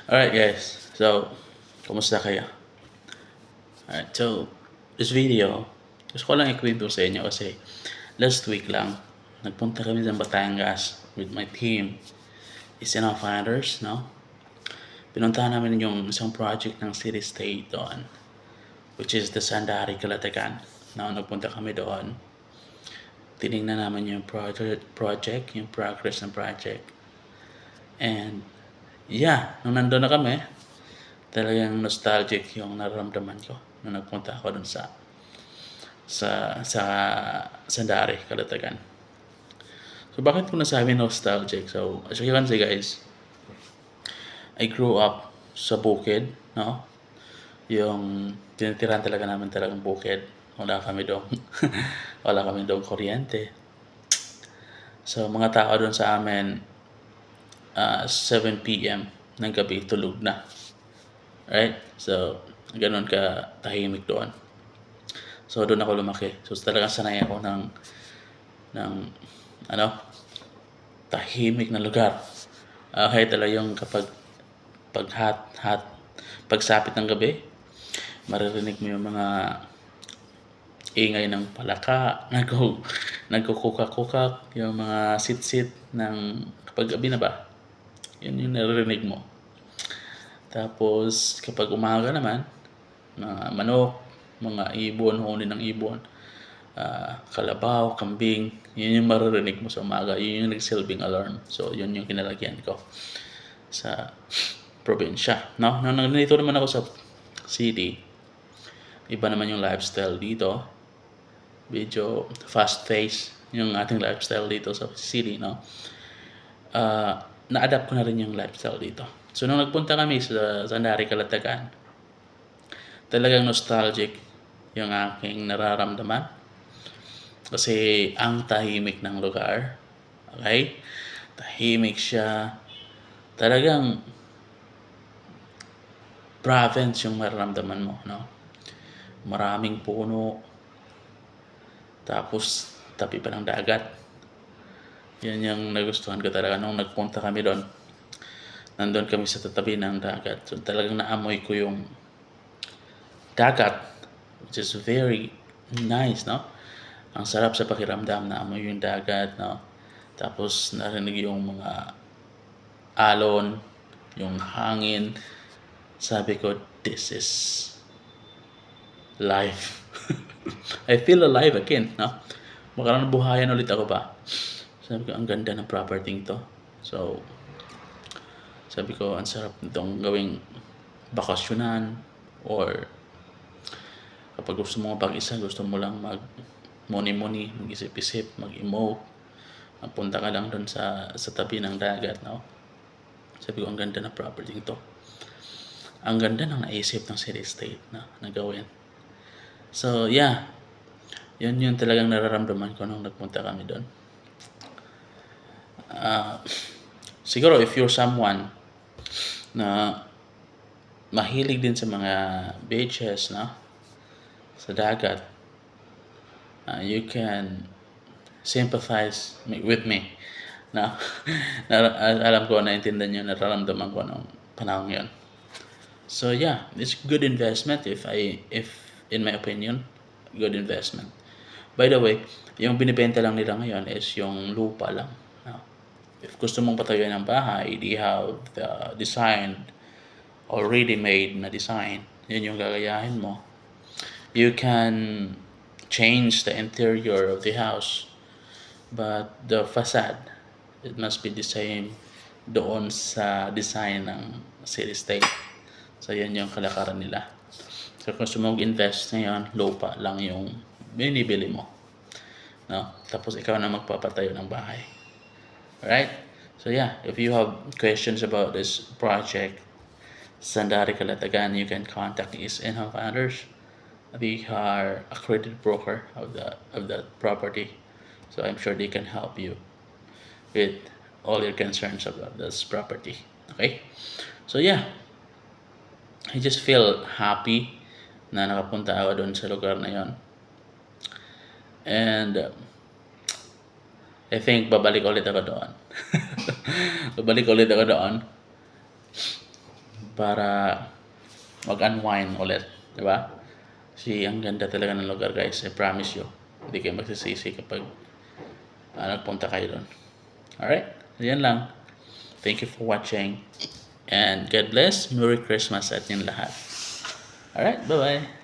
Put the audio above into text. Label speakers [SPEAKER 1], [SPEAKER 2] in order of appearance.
[SPEAKER 1] Alright guys, so kumusta kayo? Alright, so this video, gusto ko lang i-kwento sa inyo kasi last week lang, nagpunta kami sa Batangas with my team. Is enough founders, no? Pinuntahan namin yung isang project ng City State doon, which is the Sandari Calatagan. No, nagpunta kami doon. Tinignan namin yung project, yung progress ng project. And yeah, nung nandun na kami, talagang nostalgic yung nararamdaman ko nung nagpunta ako dun sa Sandari, Calatagan. So bakit ko nasabi nostalgic? So as you can see guys, I grew up sa bukid, no? Yung tinitirahan talaga namin talagang bukid. Wala kami doon. Wala kami doon kuryente. So mga tao doon sa amin, 7 p.m. ng gabi tulog na. Right? So, ganun ka tahimik doon. So, doon ako lumaki. So, talagang sanay ako ng ano, tahimik na lugar. Okay, talaga yung kapag pagsapit ng gabi, maririnig mo yung mga ingay ng palaka, nagkukukak-kukak, yung mga sit-sit ng kapag gabi na ba, yun yung naririnig mo. Tapos, kapag umaga naman, mga manok, mga ibon, huni ng ibon, kalabaw, kambing, yun yung maririnig mo sa umaga. Yun yung nagsilbing alarm. So, yun yung kinalagyan ko sa probinsya. No? Nung nandito naman ako sa city, iba naman yung lifestyle dito. Medyo fast-paced yung ating lifestyle dito sa city, no? Na-adapt ko na rin yung lifestyle dito. So, nung nagpunta kami sa Sandari, Calatagan, talagang nostalgic yung aking nararamdaman. Kasi ang tahimik ng lugar. Okay? Tahimik siya. Talagang province yung mararamdaman mo, no? Maraming puno. Tapos, tabi pa ng dagat. Yan yung nagustuhan ko talaga nung nagpunta kami doon. Nandun kami sa tatabi ng dagat. So, talagang naamoy ko yung dagat, which is very nice, no? Ang sarap sa pakiramdam na amoy yung dagat, no? Tapos narinig yung mga alon, yung hangin. Sabi ko, this is life. I feel alive again, no? Baka buhayan ulit ako ba? Sabi ko, ang ganda ng property to. So, sabi ko, ang sarap nitong gawing bakasyonan or kapag gusto mo mag-isa, gusto mo lang mag-muni-muni, mag-isip-isip, mag-emote, magpunta ka lang doon sa tabi ng dagat, no? Sabi ko, ang ganda ng property to. Ang ganda ng naisip ng city state na gawin. So, yeah. Yun yung talagang nararamdaman ko nung nagpunta kami doon. Siguro, if you're someone na mahilig din sa mga beaches, no? Sa dagat, you can sympathize with me. No? Alam ko, naintindihan nyo, nararamdaman ko nung panahon yun. So yeah, it's good investment if in my opinion, good investment. By the way, yung binibenta lang nila ngayon is yung lupa lang. No? If gusto mong patayuan ng bahay, they have the design already made na design. Yun yung gagayahin mo. You can change the interior of the house, but the facade, it must be the same doon sa design ng city state. So, yan yung kalakaran nila. So, kung gusto mong invest ngayon, lupa lang yung binibili mo. No? Tapos, ikaw na magpapatayo ng bahay. Alright? So, yeah. If you have questions about this project, Sandari Calatagan, you can contact East Inham Founders. We are accredited broker of that property. So, I'm sure they can help you with all your concerns about this property. Okay? So, yeah. I just feel happy na nakapunta ako doon sa lugar na yon. And I think babalik ulit ako doon. Babalik ulit ako doon para mag-unwind ulit, di ba? Kasi ang ganda talaga ng lugar, guys. I promise you. Hindi kayo magsisisi kapag nagpunta kayo doon. Alright? Yan lang. Thank you for watching. And God bless. Merry Christmas sa ating lahat. Alright? Bye-bye.